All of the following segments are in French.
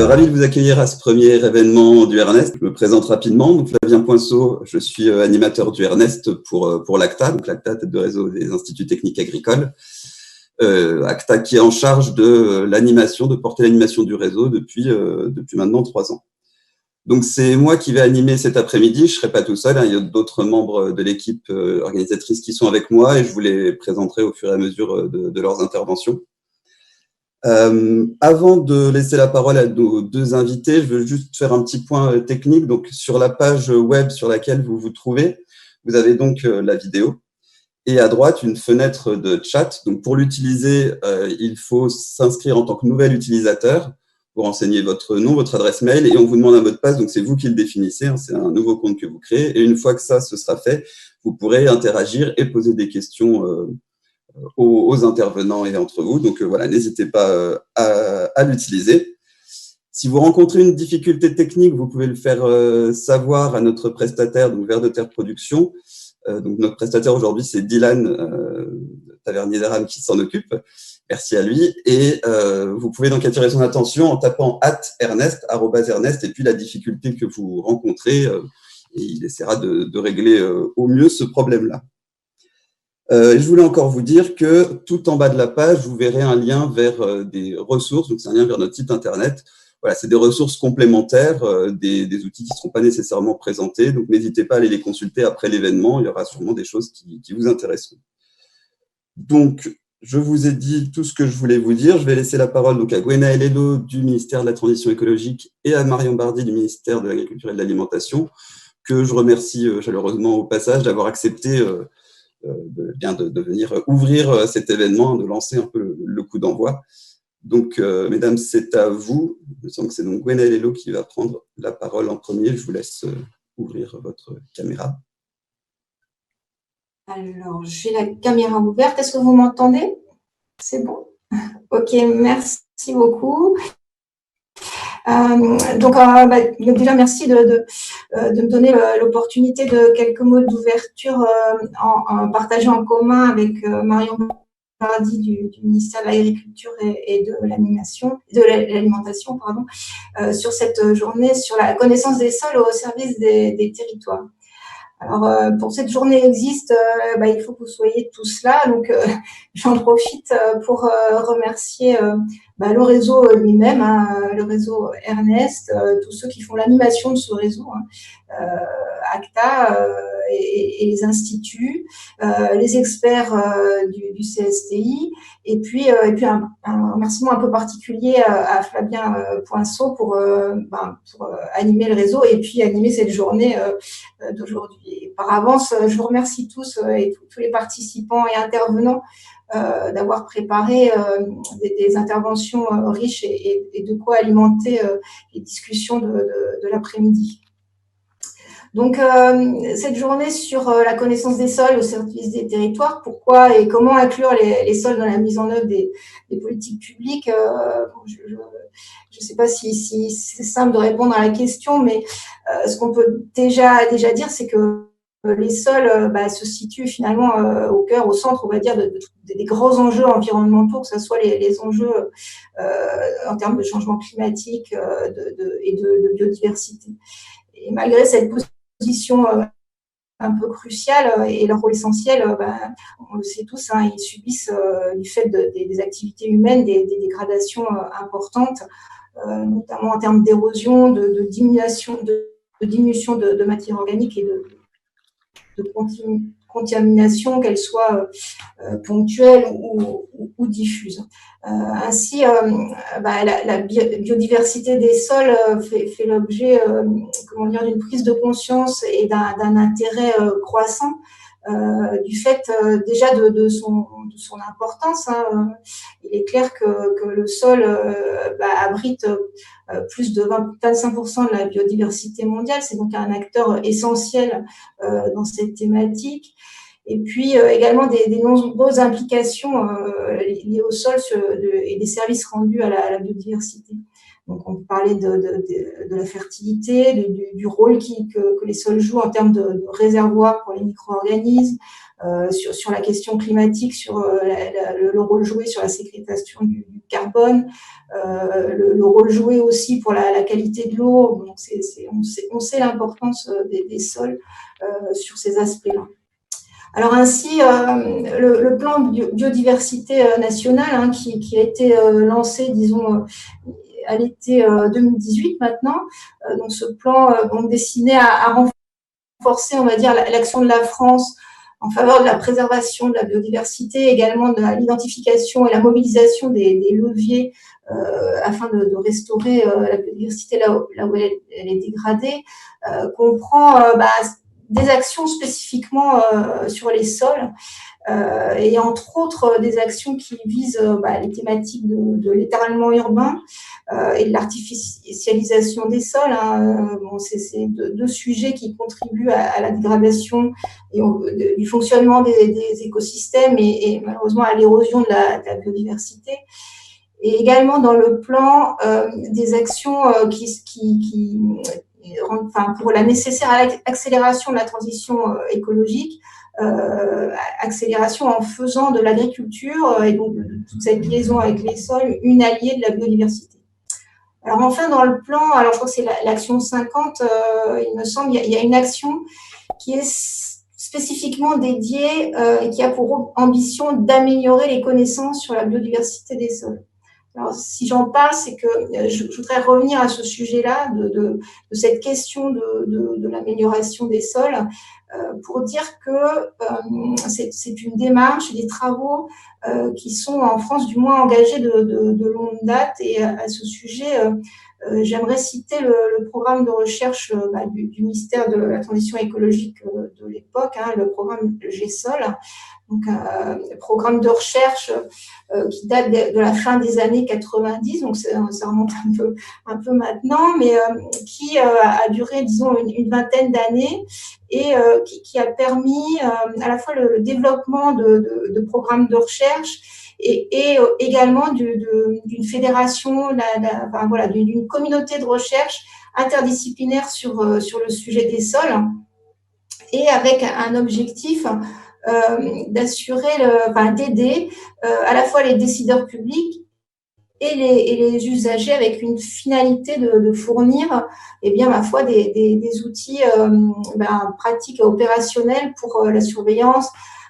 ravi de vous accueillir à ce premier événement du Ernest. Je me présente rapidement. Donc, Flavien Poinceau, je suis animateur du Ernest pour l'ACTA, donc l'ACTA, tête de réseau des instituts techniques agricoles. ACTA qui est en charge de l'animation, de porter l'animation du réseau depuis maintenant 3 ans. Donc, c'est moi qui vais animer cet après-midi. Je ne serai pas tout seul, hein. Il y a d'autres membres de l'équipe organisatrice qui sont avec moi et je vous les présenterai au fur et à mesure de leurs interventions. Avant de laisser la parole à nos 2 invités, je veux juste faire un petit point technique. Donc, sur la page web sur laquelle vous vous trouvez, vous avez donc la vidéo et à droite une fenêtre de chat. Donc, pour l'utiliser, il faut s'inscrire en tant que nouvel utilisateur. Vous renseignez votre nom, votre adresse mail et on vous demande un mot de passe. Donc, c'est vous qui le définissez, hein, c'est un nouveau compte que vous créez. Et une fois que ça, ce sera fait, vous pourrez interagir et poser des questions aux intervenants et entre vous. Donc voilà, n'hésitez pas à l'utiliser. Si vous rencontrez une difficulté technique, vous pouvez le faire savoir à notre prestataire, donc Vers de Terre Production. Donc notre prestataire aujourd'hui, c'est Dylan Tavernier d'Aram qui s'en occupe. Merci à lui. Et vous pouvez donc attirer son attention en tapant @ernest, @ernest, et puis la difficulté que vous rencontrez, et il essaiera de régler au mieux ce problème-là. Je voulais encore vous dire que tout en bas de la page, vous verrez un lien vers des ressources. Donc, c'est un lien vers notre site internet. Voilà, c'est des ressources complémentaires, des outils qui ne seront pas nécessairement présentés. Donc, n'hésitez pas à aller les consulter après l'événement. Il y aura sûrement des choses qui vous intéresseront. Donc, je vous ai dit tout ce que je voulais vous dire. Je vais laisser la parole donc à Gwenaëlle Hello du ministère de la Transition écologique et à Marion Bardy du ministère de l'Agriculture et de l'Alimentation, que je remercie chaleureusement au passage d'avoir accepté de venir ouvrir cet événement, de lancer un peu le coup d'envoi. Donc, mesdames, c'est à vous. Il me semble que c'est donc Gwenaëlle Hello qui va prendre la parole en premier. Je vous laisse ouvrir votre caméra. Alors, j'ai la caméra ouverte. Est-ce que vous m'entendez? C'est bon? Ok, merci beaucoup. Déjà, merci de me donner l'opportunité de quelques mots d'ouverture en partageant en commun avec Marion Bardy du ministère de l'Agriculture et de l'Alimentation, sur cette journée sur la connaissance des sols au service des territoires. Alors, pour cette journée existe, il faut que vous soyez tous là. Donc, j'en profite pour remercier le réseau lui-même, hein, le réseau Ernest, tous ceux qui font l'animation de ce réseau, hein, ACTA et les instituts, les experts du CSTI, et puis un remerciement un peu particulier à Flavien Poinceau pour animer le réseau et puis animer cette journée d'aujourd'hui. Et par avance, je vous remercie tous et tous les participants et intervenants d'avoir préparé des interventions riches et de quoi alimenter les discussions de l'après-midi. Donc, cette journée sur la connaissance des sols au service des territoires, pourquoi et comment inclure les sols dans la mise en œuvre des politiques publiques, je ne sais pas si c'est simple de répondre à la question, mais ce qu'on peut déjà dire, c'est que les sols se situent finalement au cœur, au centre, on va dire, des grands enjeux environnementaux, que ce soit les enjeux en termes de changement climatique et de biodiversité. Et malgré cette position un peu cruciale et leur rôle essentiel, on le sait tous, hein, ils subissent du fait des activités humaines des dégradations importantes, notamment en termes d'érosion, de diminution de matière organique et de contamination, qu'elle soit ponctuelle ou diffuse. Ainsi, la biodiversité des sols fait l'objet d'une prise de conscience et d'un intérêt croissant du fait déjà de son importance. Hein. Il est clair que le sol abrite plus de 25% de la biodiversité mondiale. C'est donc un acteur essentiel dans cette thématique. Et puis également des nombreuses implications liées au sol et des services rendus à la biodiversité. Donc, on parlait de la fertilité, du rôle que les sols jouent en termes de réservoirs pour les micro-organismes, sur la question climatique, sur le rôle joué sur la sécrétation du carbone, le rôle joué aussi pour la qualité de l'eau. Donc on sait l'importance des sols sur ces aspects-là. Alors ainsi, le plan biodiversité nationale hein, qui a été lancé, disons, à l'été 2018 maintenant, donc ce plan destiné à renforcer, on va dire, l'action de la France en faveur de la préservation de la biodiversité, également de l'identification et la mobilisation des leviers afin de restaurer la biodiversité là où elle est dégradée, comprend des actions spécifiquement sur les sols et entre autres des actions qui visent les thématiques de l'étalement urbain et de l'artificialisation des sols. Hein. C'est deux sujets qui contribuent à la dégradation et du fonctionnement des écosystèmes et malheureusement à l'érosion de la biodiversité. Et également dans le plan des actions pour la nécessaire accélération de la transition écologique, accélération en faisant de l'agriculture et donc de toute cette liaison avec les sols une alliée de la biodiversité. Alors enfin dans le plan, alors je crois que c'est l'action 50, il me semble, il y a une action qui est spécifiquement dédiée et qui a pour ambition d'améliorer les connaissances sur la biodiversité des sols. Alors, si j'en parle, c'est que je voudrais revenir à ce sujet-là, de cette question de l'amélioration des sols, pour dire que c'est une démarche, des travaux qui sont en France du moins engagés de longue date. Et à ce sujet, j'aimerais citer le programme de recherche du ministère de la Transition écologique de l'époque, hein, le programme GESOL, donc un programme de recherche qui date de la fin des années 90, donc ça remonte un peu maintenant, mais qui a duré, disons, une vingtaine d'années et qui a permis à la fois le développement de programmes de recherche et également d'une fédération, d'une communauté de recherche interdisciplinaire sur le sujet des sols et avec un objectif d'aider à la fois les décideurs publics et les usagers avec une finalité de fournir ma foi des outils pratiques et opérationnels pour la surveillance,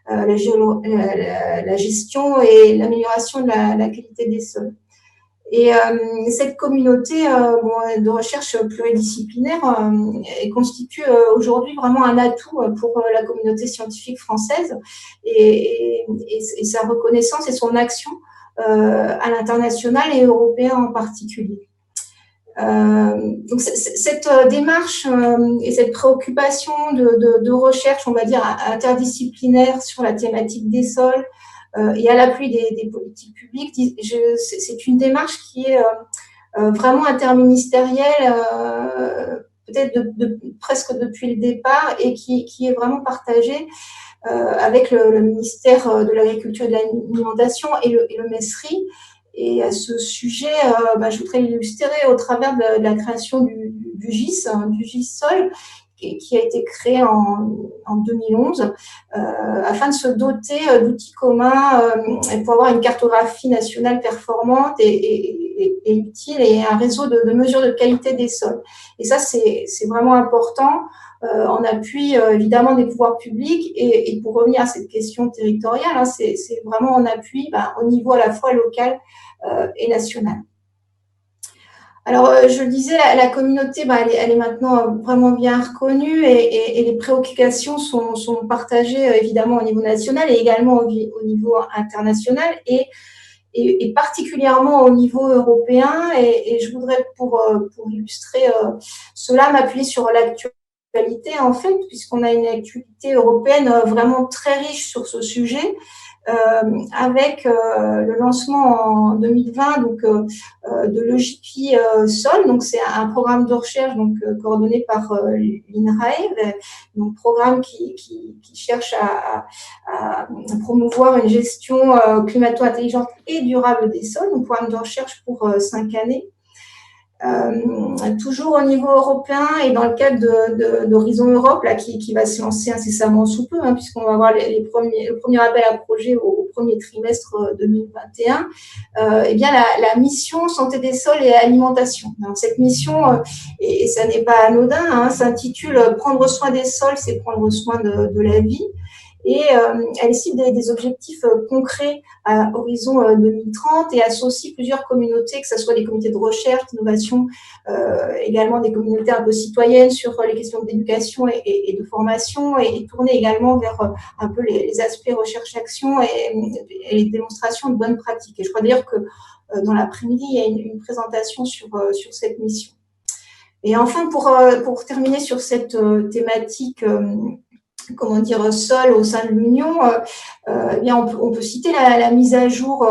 la gestion et l'amélioration de la qualité des sols. Et cette communauté de recherche pluridisciplinaire constitue aujourd'hui vraiment un atout pour la communauté scientifique française et sa reconnaissance et son action à l'international et européen en particulier. Donc cette démarche et cette préoccupation de recherche, on va dire, interdisciplinaire sur la thématique des sols, et à l'appui des politiques publiques, c'est une démarche qui est vraiment interministérielle, peut-être presque depuis le départ, et qui est vraiment partagée avec le ministère de l'Agriculture et de l'Alimentation et le MESRI. Et à ce sujet, je voudrais l'illustrer au travers de la création du GIS, du GIS Sol, qui a été créé en 2011 afin de se doter d'outils communs pour avoir une cartographie nationale performante et utile et un réseau de mesures de qualité des sols. Et ça, c'est vraiment important en appui évidemment des pouvoirs publics et pour revenir à cette question territoriale, hein, c'est vraiment en appui au niveau à la fois local et national. Alors, je le disais, la communauté, elle est maintenant vraiment bien reconnue et les préoccupations sont partagées évidemment au niveau national et également au niveau international et particulièrement au niveau européen. Et je voudrais, pour illustrer cela, m'appuyer sur l'actualité, en fait, puisqu'on a une actualité européenne vraiment très riche sur ce sujet. Avec le lancement en 2020 de l'EJPI Sol, donc c'est un programme de recherche coordonné par l'INRAE, donc programme qui cherche à promouvoir une gestion climato-intelligente et durable des sols, donc programme de recherche pour 5 années. Toujours au niveau européen et dans le cadre d'Horizon Europe, là, qui va se lancer incessamment sous peu, puisqu'on va avoir le premier appel à projet au premier trimestre 2021, eh bien, la mission santé des sols et alimentation. Alors, cette mission, et ça n'est pas anodin, s'intitule Prendre soin des sols, c'est prendre soin de la vie. Et elle cible des objectifs concrets à horizon 2030 et associe plusieurs communautés, que ce soit des communautés de recherche, d'innovation, également des communautés un peu citoyennes sur les questions d'éducation et de formation, et tournée également vers un peu les aspects recherche-action et les démonstrations de bonnes pratiques. Et je crois d'ailleurs que dans l'après-midi, il y a une présentation sur cette mission. Et enfin, pour terminer sur cette thématique comment dire, sol au sein de l'Union, eh bien on peut citer la mise à jour,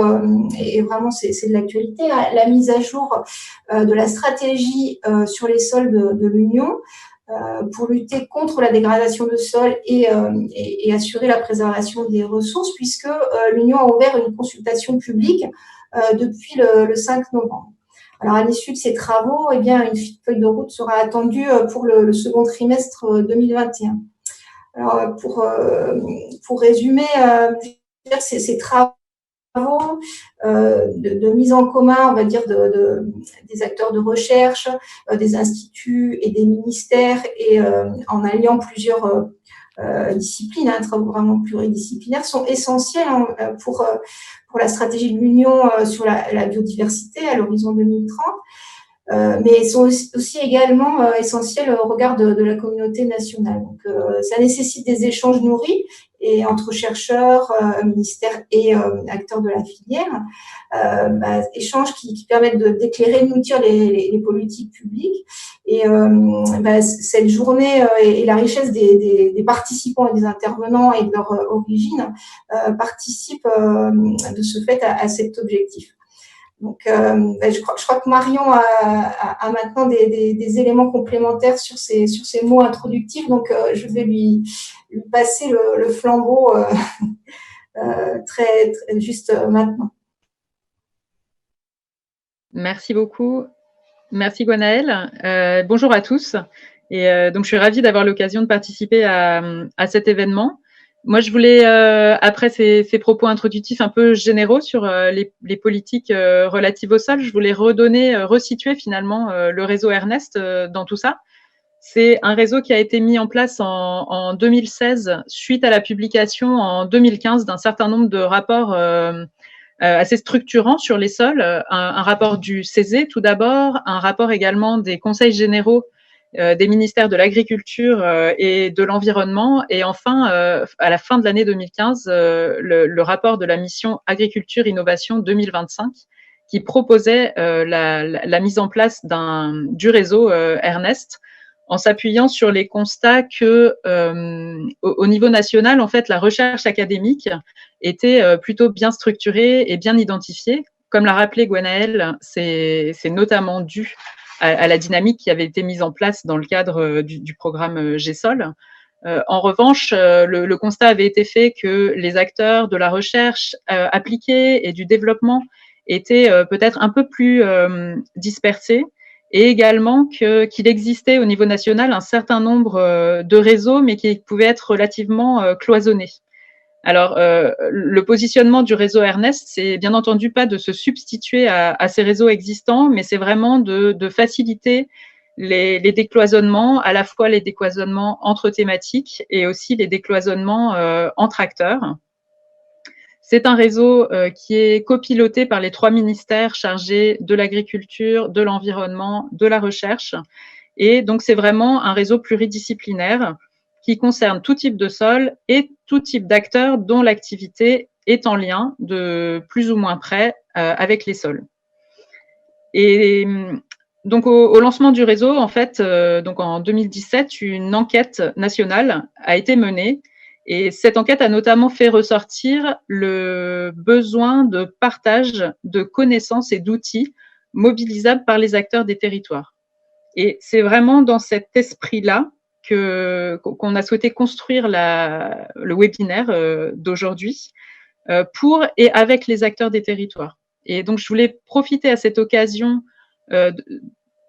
et vraiment c'est de l'actualité, la mise à jour de la stratégie sur les sols de l'Union pour lutter contre la dégradation de sol et assurer la préservation des ressources, puisque l'Union a ouvert une consultation publique depuis le 5 novembre. Alors, à l'issue de ces travaux, eh bien, une feuille de route sera attendue pour le second trimestre 2021. Alors, pour résumer, ces travaux de mise en commun, on va dire, des acteurs de recherche, des instituts et des ministères, et en alliant plusieurs disciplines, travaux vraiment pluridisciplinaires, sont essentiels pour la stratégie de l'Union sur la biodiversité à l'horizon 2030. Mais sont aussi également essentiels au regard de la communauté nationale. Donc, ça nécessite des échanges nourris et entre chercheurs, ministères et acteurs de la filière, échanges qui permettent d'éclairer, de nourrir les politiques publiques. Et cette journée et la richesse des participants et des intervenants et de leur origine participent de ce fait à cet objectif. Donc, je crois que Marion a maintenant des éléments complémentaires sur ces mots introductifs. Donc, je vais lui passer le flambeau très juste maintenant. Merci beaucoup. Merci Gwenaëlle. Bonjour à tous. Et donc, je suis ravie d'avoir l'occasion de participer à cet événement. Moi, je voulais, après ces propos introductifs un peu généraux sur les politiques relatives au sol, je voulais resituer finalement le réseau Ernest dans tout ça. C'est un réseau qui a été mis en place en 2016 suite à la publication en 2015 d'un certain nombre de rapports assez structurants sur les sols. Un rapport du CESE tout d'abord, un rapport également des conseils généraux des ministères de l'Agriculture et de l'Environnement, et enfin, à la fin de l'année 2015, le rapport de la mission Agriculture Innovation 2025 qui proposait la mise en place du réseau Ernest, en s'appuyant sur les constats que au niveau national, en fait, la recherche académique était plutôt bien structurée et bien identifiée. Comme l'a rappelé Gwenaëlle, c'est notamment dû à la dynamique qui avait été mise en place dans le cadre du programme GESOL. En revanche, le constat avait été fait que les acteurs de la recherche appliquée et du développement étaient peut-être un peu plus dispersés, et également qu'il existait au niveau national un certain nombre de réseaux, mais qui pouvaient être relativement cloisonnés. Alors, le positionnement du réseau Ernest, c'est bien entendu pas de se substituer à ces réseaux existants, mais c'est vraiment de faciliter les décloisonnements, à la fois les décloisonnements entre thématiques et aussi les décloisonnements entre acteurs. C'est un réseau qui est copiloté par les 3 ministères chargés de l'agriculture, de l'environnement, de la recherche. Et donc, c'est vraiment un réseau pluridisciplinaire qui concerne tout type de sol et tout type d'acteurs dont l'activité est en lien de plus ou moins près avec les sols. Et donc, au lancement du réseau, en fait, donc en 2017, une enquête nationale a été menée. Et cette enquête a notamment fait ressortir le besoin de partage de connaissances et d'outils mobilisables par les acteurs des territoires. Et c'est vraiment dans cet esprit-là qu'on a souhaité construire le webinaire d'aujourd'hui pour et avec les acteurs des territoires. Et donc, je voulais profiter à cette occasion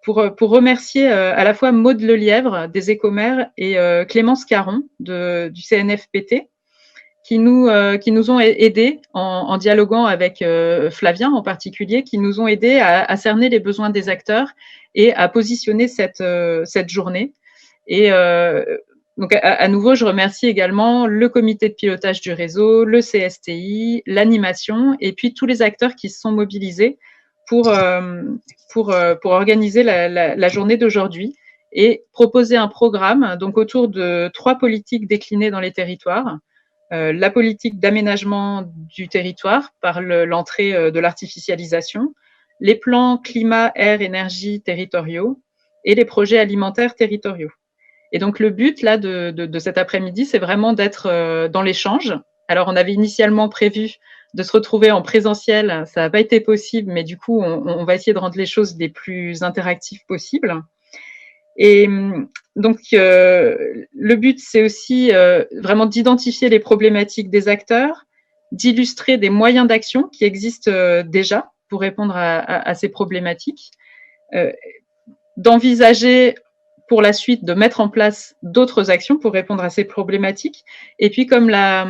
pour remercier à la fois Maude Lelièvre des Écomères et Clémence Caron du CNFPT qui nous ont aidés en dialoguant avec Flavien en particulier, qui nous ont aidés à cerner les besoins des acteurs et à positionner cette journée. Et donc à nouveau, je remercie également le comité de pilotage du réseau, le CSTI, l'animation et puis tous les acteurs qui se sont mobilisés pour organiser la journée d'aujourd'hui et proposer un programme donc autour de 3 politiques déclinées dans les territoires. La politique d'aménagement du territoire par l'entrée de l'artificialisation, les plans climat, air, énergie territoriaux et les projets alimentaires territoriaux. Et donc le but là de cet après-midi, c'est vraiment d'être dans l'échange. Alors on avait initialement prévu de se retrouver en présentiel, ça n'a pas été possible, mais du coup on va essayer de rendre les choses les plus interactives possibles. Et donc, le but, c'est aussi vraiment d'identifier les problématiques des acteurs, d'illustrer des moyens d'action qui existent déjà pour répondre à ces problématiques, d'envisager pour la suite de mettre en place d'autres actions pour répondre à ces problématiques, et puis comme l'a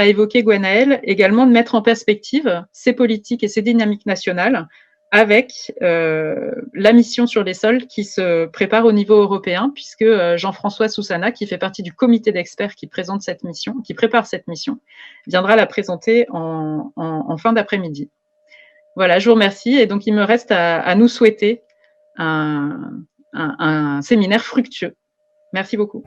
évoqué Gwenaëlle, également de mettre en perspective ces politiques et ces dynamiques nationales avec la mission sur les sols qui se prépare au niveau européen, puisque Jean-François Soussana, qui fait partie du comité d'experts qui prépare cette mission, viendra la présenter en fin d'après-midi. Voilà, je vous remercie. Et donc, il me reste à nous souhaiter un séminaire fructueux. Merci beaucoup.